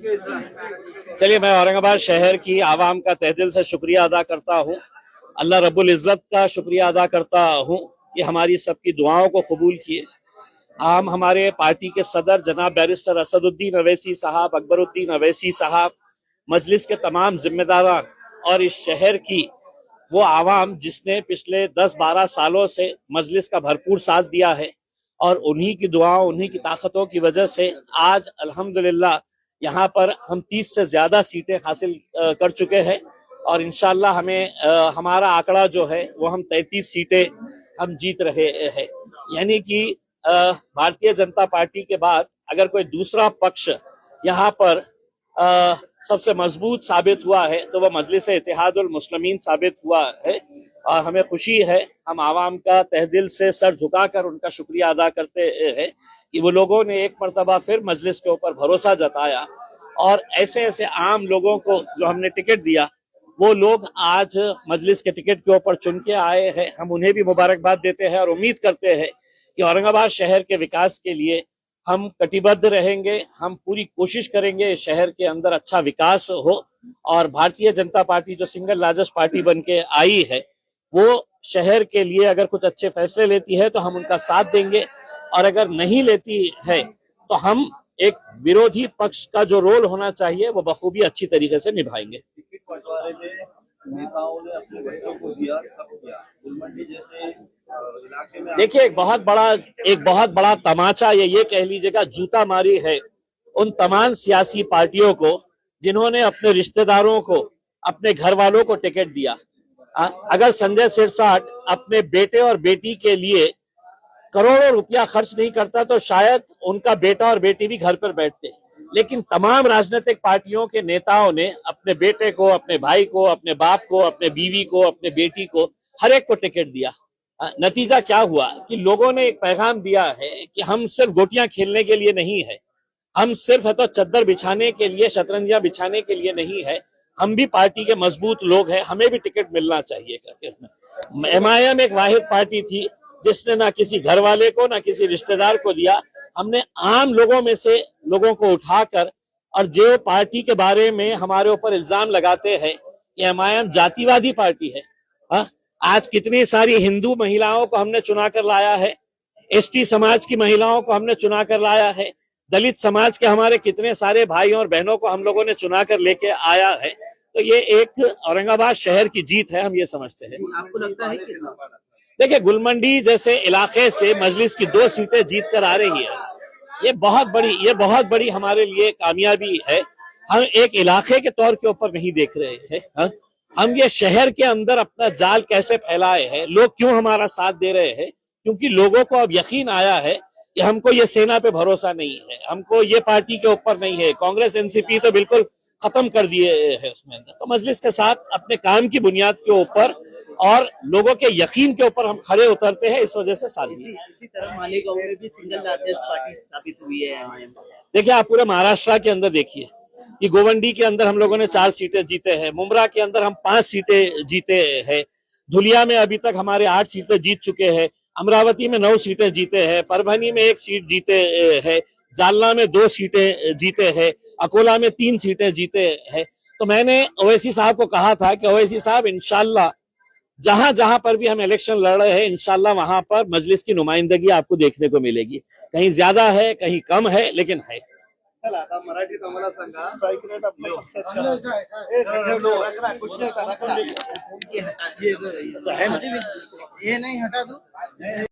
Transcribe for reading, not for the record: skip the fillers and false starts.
चलिए, मैं औरंगाबाद शहर की आवाम का तहे दिल से शुक्रिया अदा करता हूँ। अल्लाह रब्बुल इज़्ज़त का शुक्रिया अदा करता हूँ कि हमारी सबकी दुआओं को कबूल किए। हमारे पार्टी के सदर जनाब बैरिस्टर असदुद्दीन अवैसी साहब, अकबरुद्दीन अवैसी साहब, मजलिस के तमाम जिम्मेदारान और इस शहर की वो आवाम जिसने पिछले 10-12 सालों से मजलिस का भरपूर साथ दिया है, और उन्हीं की दुआओं, उन्हीं की ताकतों की वजह से आज अल्हम्दुलिल्लाह यहाँ पर हम 30 से ज्यादा सीटें हासिल कर चुके हैं। और इंशाल्लाह हमारा आंकड़ा जो है वो हम 33 सीटें हम जीत रहे हैं। यानी कि भारतीय जनता पार्टी के बाद अगर कोई दूसरा पक्ष यहाँ पर सबसे मजबूत साबित हुआ है तो वह मजलिस इत्तेहादुल मुस्लिमीन साबित हुआ है। और हमें खुशी है, हम आवाम का तहे दिल से सर झुकाकर उनका शुक्रिया अदा करते हैं कि वो लोगों ने एक मरतबा फिर मजलिस के ऊपर भरोसा जताया, और ऐसे ऐसे आम लोगों को जो हमने टिकट दिया वो लोग आज मजलिस के टिकट के ऊपर चुन के आए हैं। हम उन्हें भी मुबारकबाद देते हैं और उम्मीद करते हैं कि औरंगाबाद शहर के विकास के लिए हम कटिबद्ध रहेंगे। हम पूरी कोशिश करेंगे शहर के अंदर अच्छा विकास हो, और भारतीय जनता पार्टी जो सिंगल लार्जेस्ट पार्टी बन के आई है वो शहर के लिए अगर कुछ अच्छे फैसले लेती है तो हम उनका साथ देंगे, और अगर नहीं लेती है तो हम एक विरोधी पक्ष का जो रोल होना चाहिए वो बखूबी अच्छी तरीके से निभाएंगे। नेताओं ने अपने बच्चों को दिया, सब किया। गुलमंडी जैसे इलाके में देखिए, एक बहुत बड़ा तमाचा ये कह लीजिएगा जूता मारी है उन तमाम सियासी पार्टियों को जिन्होंने अपने रिश्तेदारों को, अपने घर वालों को टिकट दिया। अगर संजय सिरसाट अपने बेटे और बेटी के लिए करोड़ों रुपया खर्च नहीं करता तो शायद उनका बेटा और बेटी भी घर पर बैठते। लेकिन तमाम राजनीतिक पार्टियों के नेताओं ने अपने बेटे को, अपने भाई को, अपने बाप को, अपने बीवी को, अपने बेटी को, हर एक को टिकट दिया। नतीजा क्या हुआ कि लोगों ने एक पैगाम दिया है कि हम सिर्फ गोटियां खेलने के लिए नहीं है, हम सिर्फ है तो चद्दर बिछाने के लिए, शतरंजियां बिछाने के लिए नहीं है, हम भी पार्टी के मजबूत लोग हैं, हमें भी टिकट मिलना चाहिए करके। एमआईएम एक वाहिद पार्टी थी जिसने ना किसी घर वाले को ना किसी रिश्तेदार को दिया। हमने आम लोगों में से लोगों को उठाकर, और जो पार्टी के बारे में हमारे ऊपर इल्जाम लगाते हैं कि एमआईएम जातिवादी पार्टी है, आज कितनी सारी हिंदू महिलाओं को हमने चुना कर लाया है, एसटी समाज की महिलाओं को हमने चुना कर लाया है, दलित समाज के हमारे कितने सारे भाइयों और बहनों को हम लोगों ने चुना कर लेके आया है। तो ये एक औरंगाबाद शहर की जीत है, हम ये समझते हैं। आपको लगता है कि देखिए, गुलमंडी जैसे इलाके से मजलिस की 2 सीटें जीत कर आ रही है, ये बहुत बड़ी हमारे लिए कामयाबी है। हम एक इलाके के तौर के ऊपर नहीं देख रहे हैं, हम ये शहर के अंदर अपना जाल कैसे फैलाए हैं, लोग क्यों हमारा साथ दे रहे हैं, क्योंकि लोगों को अब यकीन आया है कि हमको ये सेना पे भरोसा नहीं है, हमको ये पार्टी के ऊपर नहीं है। कांग्रेस एनसीपी तो बिल्कुल खत्म कर दिए है उसमें अंदर। तो मजलिस के साथ अपने काम की बुनियाद के ऊपर और लोगों के यकीन के ऊपर हम खड़े उतरते हैं, इस वजह से साथ दिए। इसी तरह मालेगांव में भी सिंगल लार्जेस्ट पार्टी साबित हुई है एमआईएम। देखिए, आप पूरे महाराष्ट्र के अंदर देखिए कि गोवंडी के अंदर हम लोगों ने 4 सीटें जीते हैं, मुमरा के अंदर हम 5 सीटें जीते हैं, धुलिया में अभी तक हमारे 8 सीटें जीत चुके हैं, अमरावती में 9 सीटें जीते हैं, परभनी में 1 सीट जीते हैं, जालना में 2 सीटें जीते हैं, अकोला में 3 सीटें जीते हैं। तो मैंने ओवैसी साहब को कहा था कि ओवैसी साहब, इंशाल्लाह जहां जहां पर भी हम इलेक्शन लड़ रहे हैं, इंशाल्लाह वहां पर मजलिस की नुमाइंदगी आपको देखने को मिलेगी। कहीं ज्यादा है, कहीं कम है, लेकिन है। चला आता मराठीत आम्हाला सांगा। स्ट्राइक रेट आपला सबसे अच्छा है। कुछ नहीं होता, रखना ये हटा दिए, ये नहीं हटा दो।